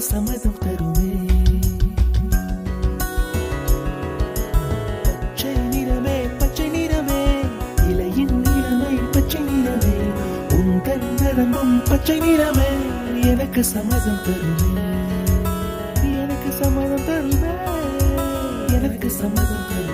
சம்மதம் தருமே. பச்சை நிறமே பச்சை நிறமே, இலையின் நிறமை பச்சை நிறமே, உந்தன் நிறமும் பச்சை நிறமே, எனக்கு சம்மதம் தருமே, எனக்கு சம்மதம் தருமே, எனக்கு சம்மதம் தருமே.